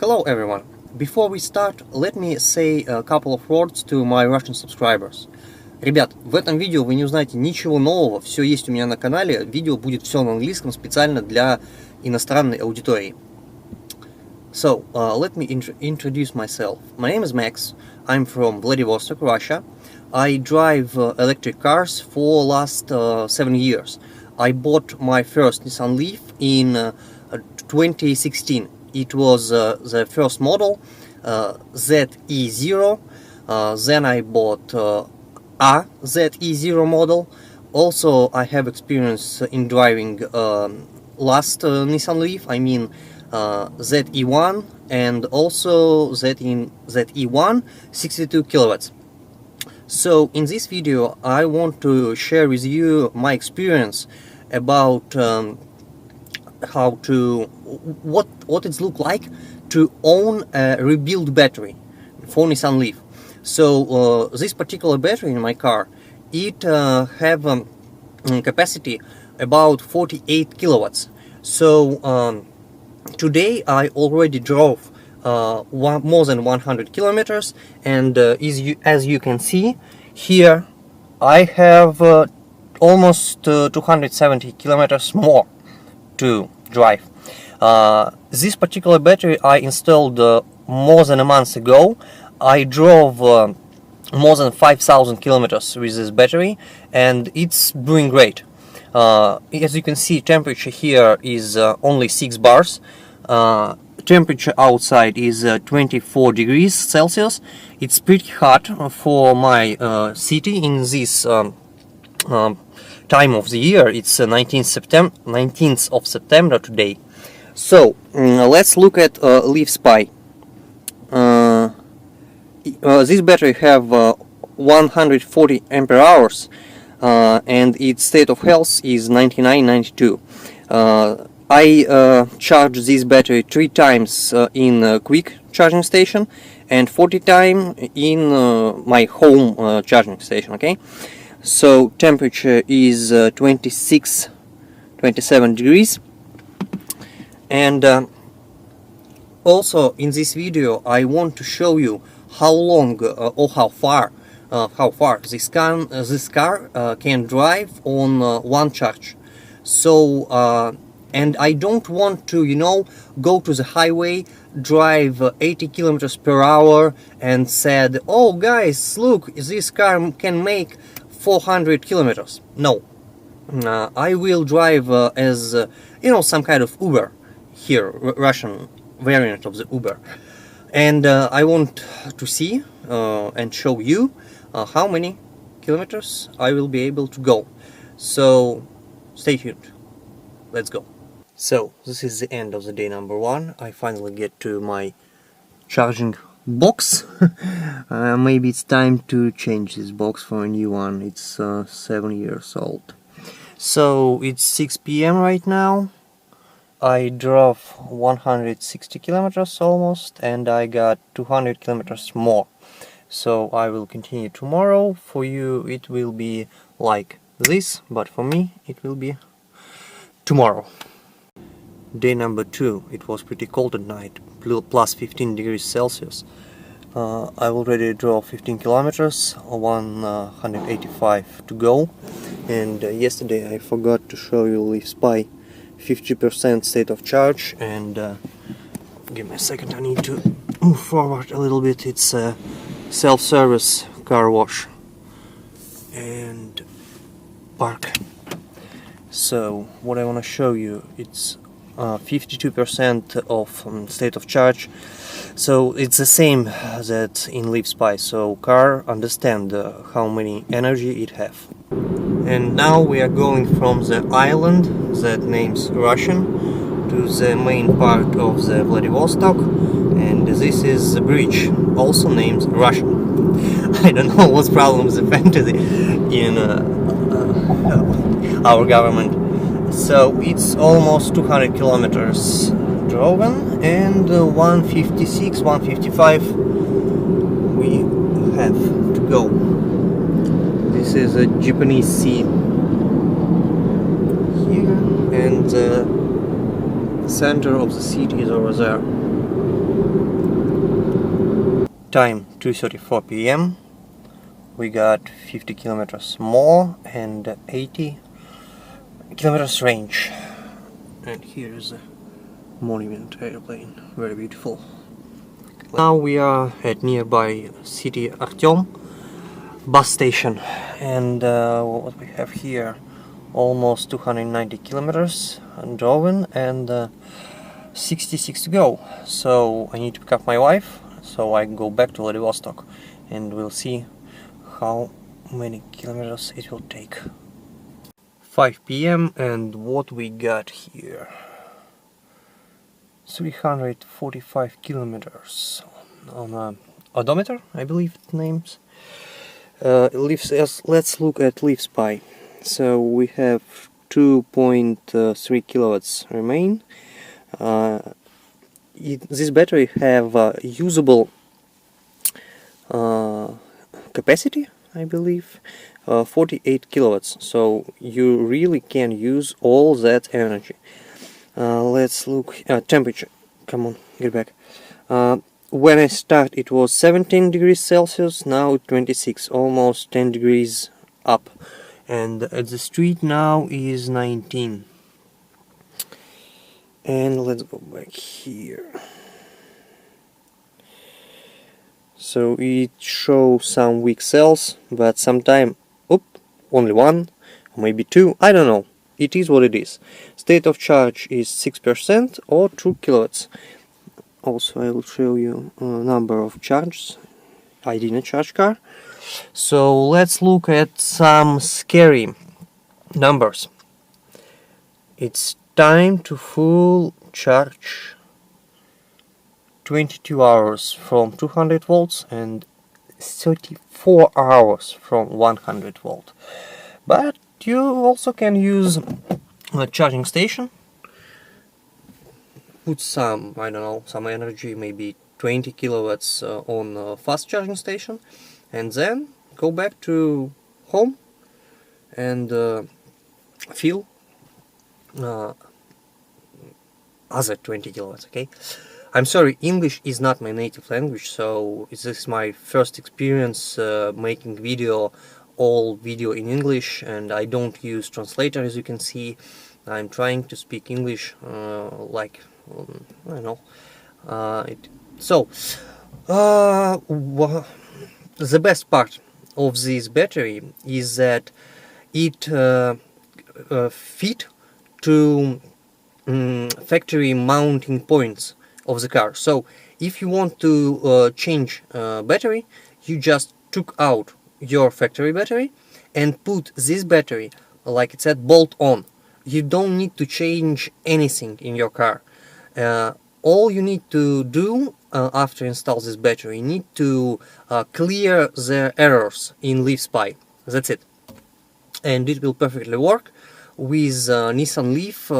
Hello everyone! Before we start, let me say a couple of words to my Russian subscribers. Ребят, в этом видео вы не узнаете ничего нового, все есть у меня на канале, видео будет все на английском специально для иностранной аудитории. So, let me introduce myself. My name is Max, I'm from Vladivostok, Russia. I drive electric cars for last 7 years. I bought my first Nissan Leaf in 2016. It was the first model, ZE0. Then I bought a ZE0 model. Also, I have experience in driving last Nissan Leaf, I mean ZE1 and also ZE1 62 kilowatts. So in this video I want to share with you my experience about what it looks like to own a rebuilt battery for Nissan Leaf. So this particular battery in my car, it have capacity about 48 kilowatts. So today I already drove more than 100 kilometers, and as you can see here, I have almost 270 kilometers more to drive. This particular battery I installed more than a month ago. I drove more than 5,000 kilometers with this battery, and it's doing great. As you can see, temperature here is only 6 bars. Temperature outside is 24 degrees Celsius. It's pretty hot for my city in this time of the year. It's 19th of September today. So let's look at Leaf Spy. This battery have 140 ampere hours, and its state of health is 99.92. I charge this battery 3 times in a quick charging station and 40 times in my home charging station. Okay, so temperature is 27 degrees, and also in this video I want to show you how long or how far this car can drive on one charge. So and I don't want to, go to the highway, drive 80 kilometers per hour and said, oh guys, look, this car can make 400 kilometers. No, I will drive as some kind of Uber here, Russian variant of the Uber. And I want to see and show you how many kilometers I will be able to go. So stay tuned. Let's go. So this is the end of the day number 1. I finally get to my charging box. Maybe it's time to change this box for a new one. It's 7 years old. So it's 6 p.m. right now. I drove 160 kilometers almost, and I got 200 kilometers more. So I will continue tomorrow. For you it will be like this, but for me it will be tomorrow. Day number 2. It was pretty cold at night, plus 15 degrees Celsius. I already drove 15 kilometers, 185 to go, and yesterday I forgot to show you Leaf Spy 50% state of charge. And give me a second, I need to move forward a little bit. It's a self-service car wash and park. So what I want to show you, it's 52% of state of charge. So it's the same that in Leaf Spy. So car understand how many energy it have. And now we are going from the island that names Russian to the main part of the Vladivostok, and this is the bridge, also named Russian. I don't know what's problem with the fantasy in our government. So it's almost 200 kilometers driven, and 156, 155 we have to go. This is a Japanese sea here, and the center of the city is over there. Time 2:34 p.m. We got 50 kilometers more and 80 kilometers range. And here's a monument airplane, very beautiful. Now we are at nearby city Artyom bus station, and what we have here, almost 290 kilometers driven and 66 to go. So I need to pick up my wife, so I go back to Vladivostok and we'll see how many kilometers it will take. 5 p.m. and what we got here, 345 kilometers on a odometer, I believe it names. Let's look at Leaf Spy. So we have 2.3 kilowatts remain. This battery have usable capacity, I believe, 48 kilowatts. So you really can use all that energy. Let's look at temperature. Come on, get back. When I start it was 17 degrees Celsius, now 26, almost 10 degrees up. And at the street now is 19. And let's go back here. So it shows some weak cells, but sometime, only one, or maybe two, I don't know. It is what it is. State of charge is 6% or 2 kilowatts. Also, I will show you a number of charges. I didn't charge car. So let's look at some scary numbers. It's time to full charge 22 hours from 200 volts and 34 hours from 100 volt. But you also can use a charging station, put some, I don't know, some energy, maybe 20 kilowatts on a fast charging station, and then go back to home and fill other 20 kilowatts, okay? I'm sorry, English is not my native language, so this is my first experience making all video in English, and I don't use translator, as you can see. I'm trying to speak English like, I don't know. The best part of this battery is that it fit to factory mounting points of the car. So if you want to change battery, you just took out your factory battery and put this battery, like it said, bolt on. You don't need to change anything in your car. All you need to do after install this battery, you need to clear the errors in Leaf Spy. That's it. And it will perfectly work with Nissan Leaf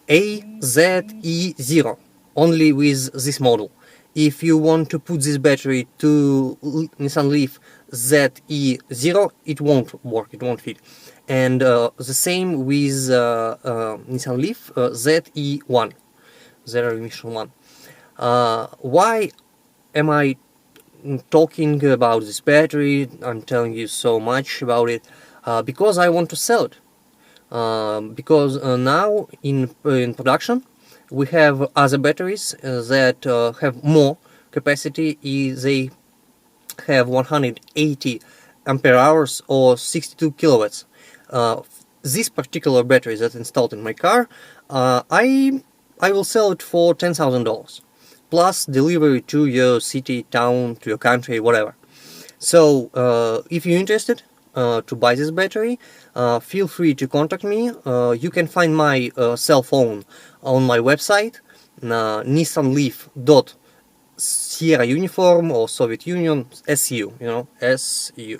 AZE0, only with this model. If you want to put this battery to Nissan Leaf ZE0, it won't work, it won't fit. And the same with Nissan Leaf ZE1, zero emission one. Why am I talking about this battery? I'm telling you so much about it because I want to sell it. Because now in production we have other batteries that have more capacity. They have 180 ampere hours or 62 kilowatts. This particular battery that's installed in my car, I will sell it for $10,000 plus delivery to your city, town, to your country, whatever. So if you're interested to buy this battery, feel free to contact me. You can find my cell phone on my website, nissanleaf.Sierra Uniform or Soviet Union, SU, SU.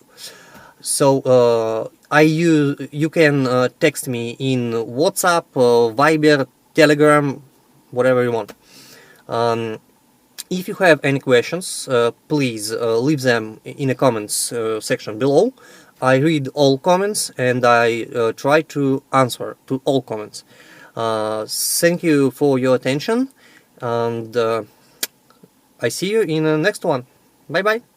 So you can text me in WhatsApp, Viber, Telegram, whatever you want. If you have any questions, please leave them in the comments section below. I read all comments and I try to answer to all comments. Thank you for your attention, and I see you in the next one. Bye bye.